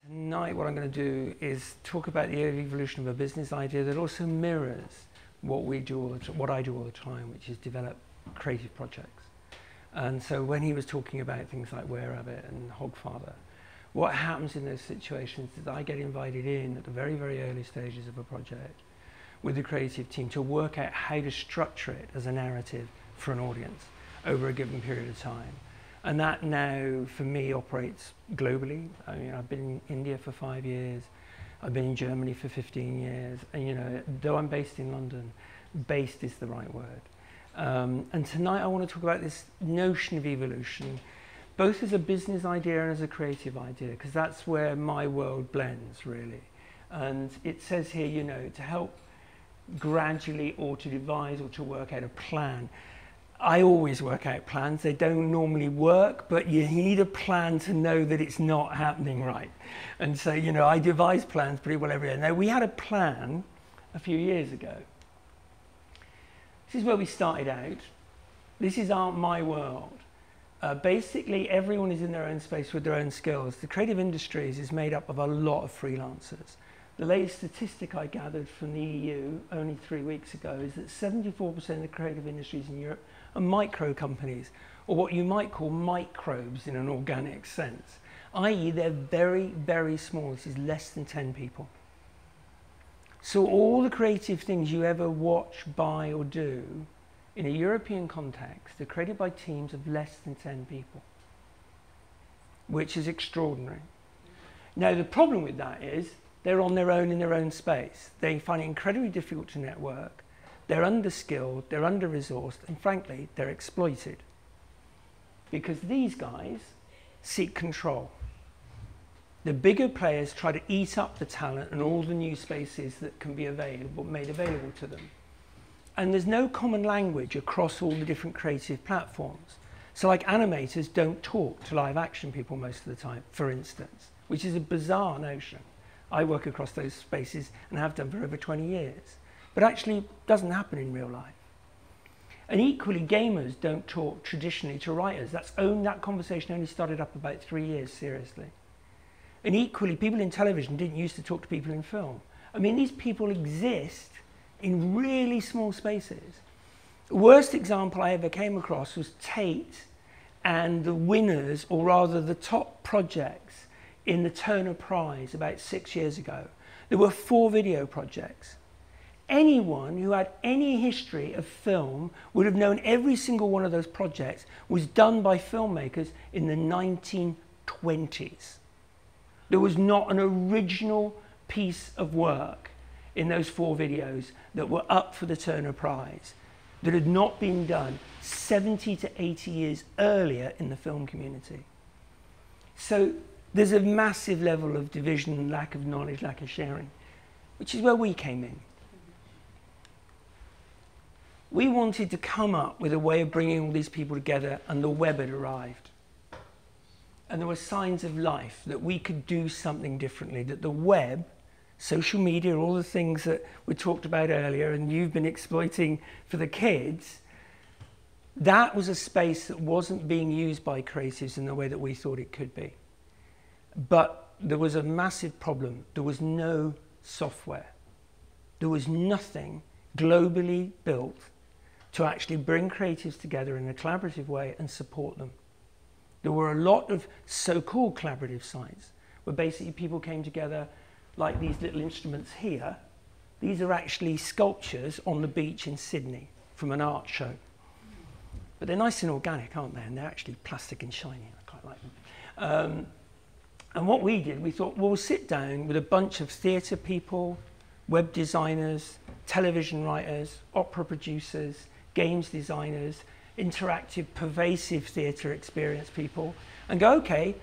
Tonight what I'm going to do is talk about the evolution of a business idea that also mirrors what we do what I do all the time, which is develop creative projects. And so when he was talking about things like Rabbit and Hogfather, what happens in those situations is I get invited in at the very, very early stages of a project with the creative team to work out how to structure it as a narrative for an audience over a given period of time. And that now, for me, operates globally. I mean, I've been in India for 5 years. I've been in Germany for 15 years. And, you know, though I'm based in London, based is the right word. And tonight I want to talk about this notion of evolution, both as a business idea and as a creative idea, because that's where my world blends, really. And it says here, you know, to help gradually or to devise or to work out a plan. I always work out plans. They don't normally work, but you need a plan to know that it's not happening right. And so, you know, I devise plans pretty well every year. Now, we had a plan a few years ago. This is where we started out. This is my world. Basically, everyone is in their own space with their own skills. The creative industries is made up of a lot of freelancers. The latest statistic I gathered from the EU only 3 weeks ago is that 74% of the creative industries in Europe are micro companies, or what you might call microbes in an organic sense, i.e. they're very, very small. This is less than 10 people. So all the creative things you ever watch, buy or do in a European context are created by teams of less than 10 people, which is extraordinary. Now the problem with that is they're on their own in their own space. They find it incredibly difficult to network. They're under-skilled, they're under-resourced, and frankly, they're exploited. Because these guys seek control. The bigger players try to eat up the talent and all the new spaces that can be available, made available to them. And there's no common language across all the different creative platforms. So like animators don't talk to live action people most of the time, for instance, which is a bizarre notion. I work across those spaces and have done for over 20 years. But actually doesn't happen in real life. And equally, gamers don't talk traditionally to writers. That conversation only started up about 3 years, seriously. And equally, people in television didn't used to talk to people in film. I mean, these people exist in really small spaces. The worst example I ever came across was Tate and the winners, or rather the top projects in the Turner Prize about 6 years ago. There were 4 video projects. Anyone who had any history of film would have known every single one of those projects was done by filmmakers in the 1920s. There was not an original piece of work in those 4 videos that were up for the Turner Prize that had not been done 70 to 80 years earlier in the film community. So there's a massive level of division, lack of knowledge, lack of sharing, which is where we came in. We wanted to come up with a way of bringing all these people together, and the web had arrived. And there were signs of life that we could do something differently, that the web, social media, all the things that we talked about earlier and you've been exploiting for the kids, that was a space that wasn't being used by creatives in the way that we thought it could be. But there was a massive problem. There was no software. There was nothing globally built to actually bring creatives together in a collaborative way and support them. There were a lot of so-called collaborative sites where basically people came together like these little instruments here. These are actually sculptures on the beach in Sydney from an art show. But they're nice and organic, aren't they? And they're actually plastic and shiny. I quite like them. And what we did, we thought, well, we'll sit down with a bunch of theatre people, web designers, television writers, opera producers, games designers, interactive, pervasive theatre experience people, and go, okay,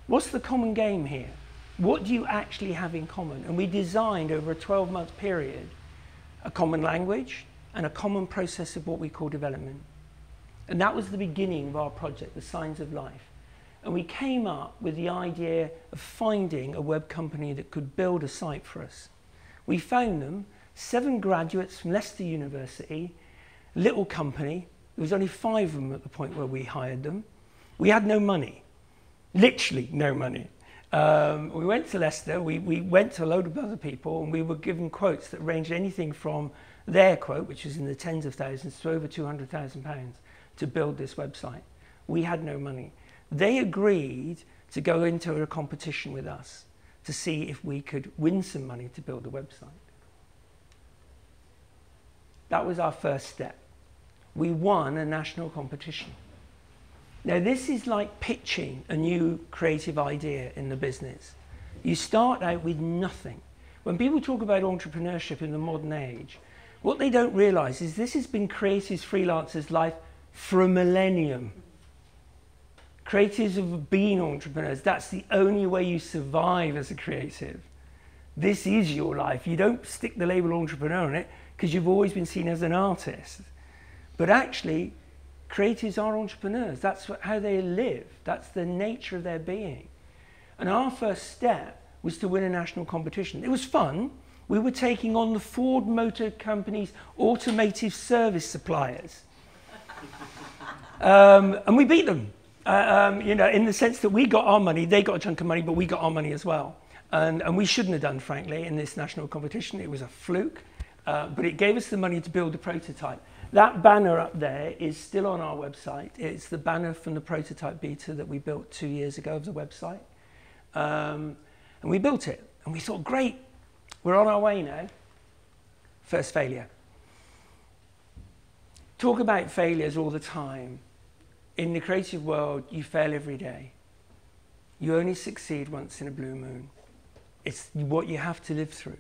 what's the common game here? What do you actually have in common? And we designed over a 12-month period a common language and a common process of what we call development. And that was the beginning of our project, The Signs of Life. And we came up with the idea of finding a web company that could build a site for us. We found them, 7 graduates from Leicester University, little company. There was only 5 of them at the point where we hired them. We had no money, literally no money. We went to Leicester, we went to a load of other people, and we were given quotes that ranged anything from their quote, which was in the tens of thousands, to over £200,000 to build this website. We had no money. They agreed to go into a competition with us to see if we could win some money to build a website. That was our first step. We won a national competition. Now, this is like pitching a new creative idea in the business. You start out with nothing. When people talk about entrepreneurship in the modern age, what they don't realize is this has been creatives, freelancers' life for a millennium. Creatives have been entrepreneurs. That's the only way you survive as a creative. This is your life. You don't stick the label entrepreneur on it because you've always been seen as an artist. But actually, creatives are entrepreneurs. That's how they live. That's the nature of their being. And our first step was to win a national competition. It was fun. We were taking on the Ford Motor Company's automotive service suppliers. And we beat them. You know, in the sense that we got our money, they got a chunk of money, but we got our money as well. And we shouldn't have done, frankly, in this national competition. It was a fluke, but it gave us the money to build a prototype. That banner up there is still on our website. It's the banner from the prototype beta that we built 2 years ago of the website. And we built it, and we thought, great, we're on our way now. First failure. Talk about failures all the time. In the creative world, you fail every day. You only succeed once in a blue moon. It's what you have to live through.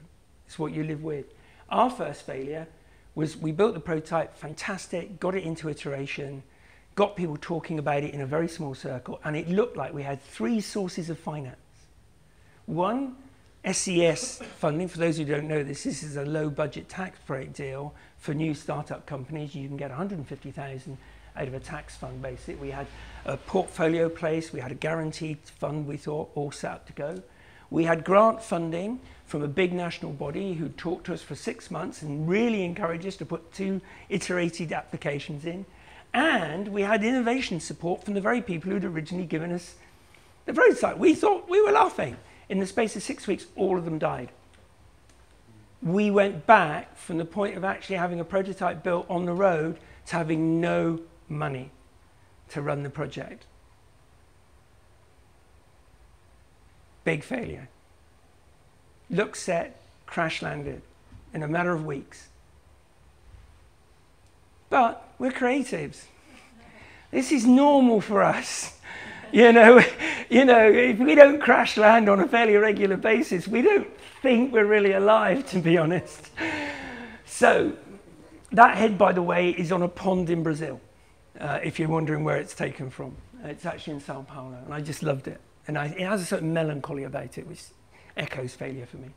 It's what you live with. Our first failure was we built the prototype, fantastic, got it into iteration, got people talking about it in a very small circle, and it looked like we had 3 sources of finance. One, SES funding. For those who don't know this is a low budget tax break deal for new startup companies. You can get 150,000 out of a tax fund, basically. We had a portfolio place, we had a guaranteed fund, we thought, all set up to go. We had grant funding from a big national body who talked to us for 6 months and really encouraged us to put 2 iterated applications in. And we had innovation support from the very people who'd originally given us the prototype. We thought we were laughing. In the space of 6 weeks, all of them died. We went back from the point of actually having a prototype built on the road to having no money to run the project. Big failure. Look set, crash landed in a matter of weeks. But we're creatives. This is normal for us. You know, if we don't crash land on a fairly regular basis, we don't think we're really alive, to be honest. So that head, by the way, is on a pond in Brazil. If you're wondering where it's taken from. It's actually in Sao Paulo, and I just loved it. And it has a certain melancholy about it, which echoes failure for me.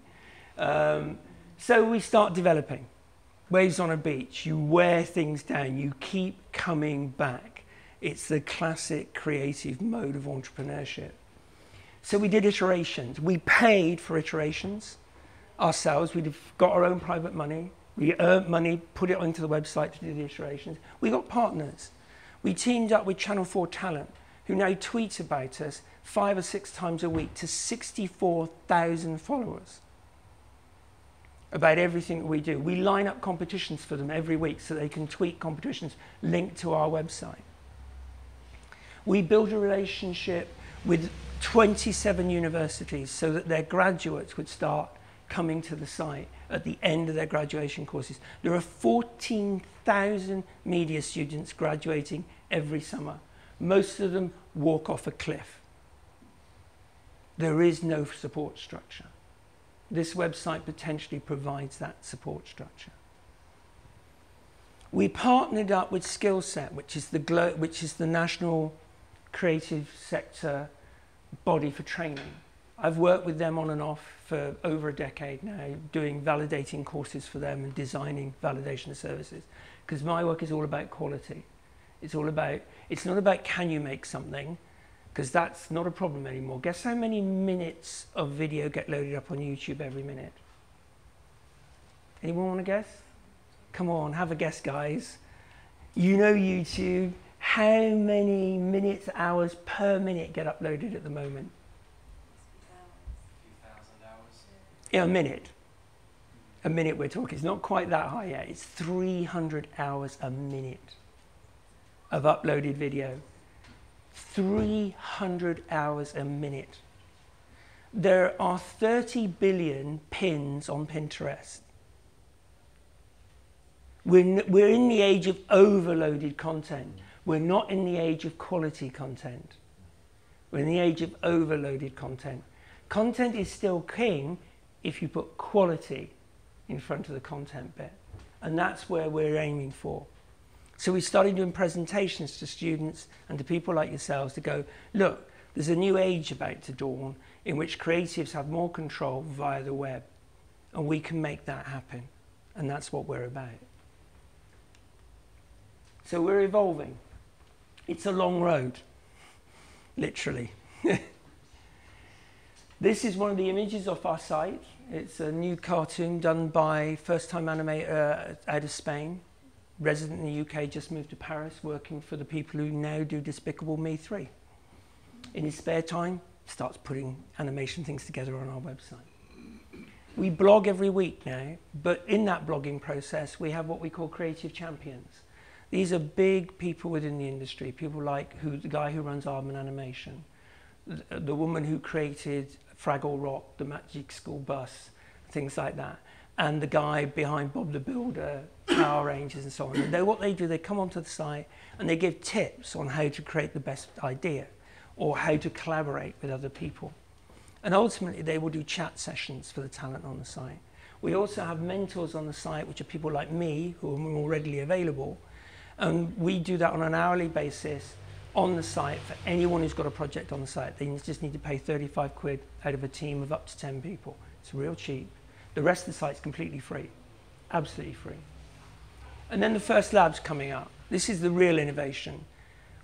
So we start developing. Waves on a beach, you wear things down, you keep coming back. It's the classic creative mode of entrepreneurship. So we did iterations. We paid for iterations ourselves. We got our own private money. We earned money, put it onto the website to do the iterations. We got partners. We teamed up with Channel 4 Talent, who now tweet about us 5 or 6 times a week to 64,000 followers about everything that we do. We line up competitions for them every week so they can tweet competitions linked to our website. We built a relationship with 27 universities so that their graduates would start coming to the site at the end of their graduation courses. There are 14,000 media students graduating every summer. Most of them walk off a cliff. There is no support structure. This website potentially provides that support structure. We partnered up with Skillset, which is the national creative sector body for training. I've worked with them on and off for over a decade now, doing validating courses for them and designing validation services, because my work is all about quality. It's not about can you make something, because that's not a problem anymore. Guess how many minutes of video get loaded up on YouTube every minute? Anyone want to guess? Come on, have a guess, guys. You know YouTube. How many minutes, hours per minute get uploaded at the moment? In a minute. A minute we're talking. It's not quite that high yet. It's 300 hours a minute of uploaded video. 300 hours a minute. There are 30 billion pins on Pinterest. We're in the age of overloaded content. We're not in the age of quality content. We're in the age of overloaded content. Content is still king if you put quality in front of the content bit. And that's where we're aiming for. So we started doing presentations to students and to people like yourselves to go, look, there's a new age about to dawn in which creatives have more control via the web. And we can make that happen. And that's what we're about. So we're evolving. It's a long road, literally. This is one of the images off our site. It's a new cartoon done by first-time animator out of Spain. Resident in the UK, just moved to Paris, working for the people who now do Despicable Me 3. In his spare time, starts putting animation things together on our website. We blog every week now, but in that blogging process, we have what we call creative champions. These are big people within the industry, people like the guy who runs Aardman Animation, the woman who created Fraggle Rock, the Magic School Bus, things like that, and the guy behind Bob the Builder, Power Rangers and so on. And what they do, they come onto the site and they give tips on how to create the best idea or how to collaborate with other people. And ultimately, they will do chat sessions for the talent on the site. We also have mentors on the site, which are people like me, who are more readily available. And we do that on an hourly basis on the site for anyone who's got a project on the site. They just need to pay 35 quid out of a team of up to 10 people. It's real cheap. The rest of the site's completely free, absolutely free. And then the first lab's coming up. This is the real innovation.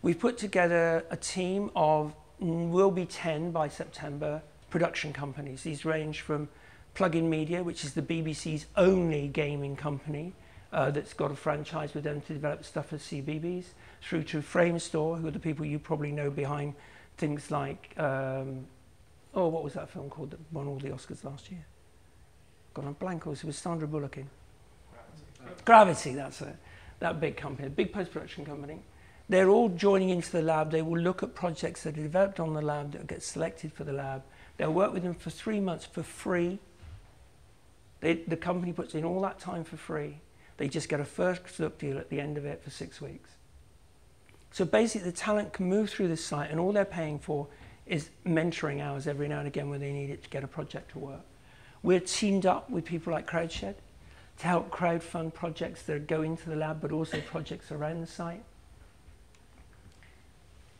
We've put together a team of, will be 10 by September, production companies. These range from Plug-in Media, which is the BBC's only gaming company that's got a franchise with them to develop stuff as CBBS, through to Frame Store, who are the people you probably know behind things like, what was that film called that won all the Oscars last year? Gone on blank, it was Sandra Bullock in. Gravity, that's it. That big company, a big post-production company. They're all joining into the lab. They will look at projects that are developed on the lab that get selected for the lab. They'll work with them for 3 months for free. The company puts in all that time for free. They just get a first look deal at the end of it for 6 weeks. So basically the talent can move through this site and all they're paying for is mentoring hours every now and again when they need it to get a project to work. We're teamed up with people like CrowdShed to help crowdfund projects that go into the lab, but also projects around the site.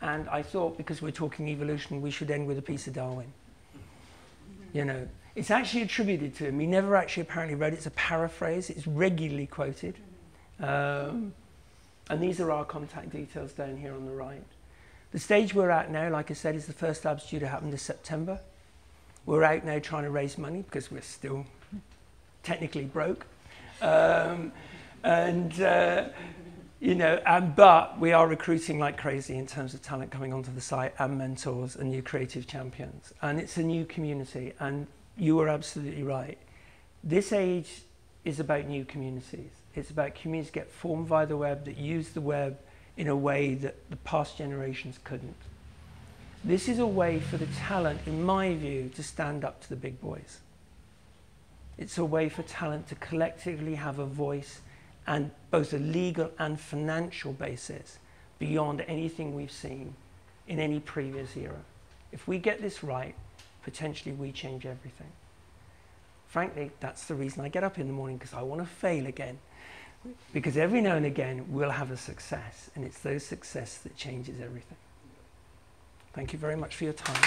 And I thought, because we're talking evolution, we should end with a piece of Darwin. You know, it's actually attributed to him. He never actually apparently wrote it. It's a paraphrase. It's regularly quoted. And these are our contact details down here on the right. The stage we're at now, like I said, is the first lab's due to happen this September. We're out now trying to raise money because we're still technically broke. But we are recruiting like crazy in terms of talent coming onto the site and mentors and new creative champions. And it's a new community. And you are absolutely right. This age is about new communities. It's about communities that get formed via the web, that use the web in a way that the past generations couldn't. This is a way for the talent, in my view, to stand up to the big boys. It's a way for talent to collectively have a voice and both a legal and financial basis beyond anything we've seen in any previous era. If we get this right, potentially we change everything. Frankly, that's the reason I get up in the morning, because I want to fail again. Because every now and again, we'll have a success, and it's those success that changes everything. Thank you very much for your time.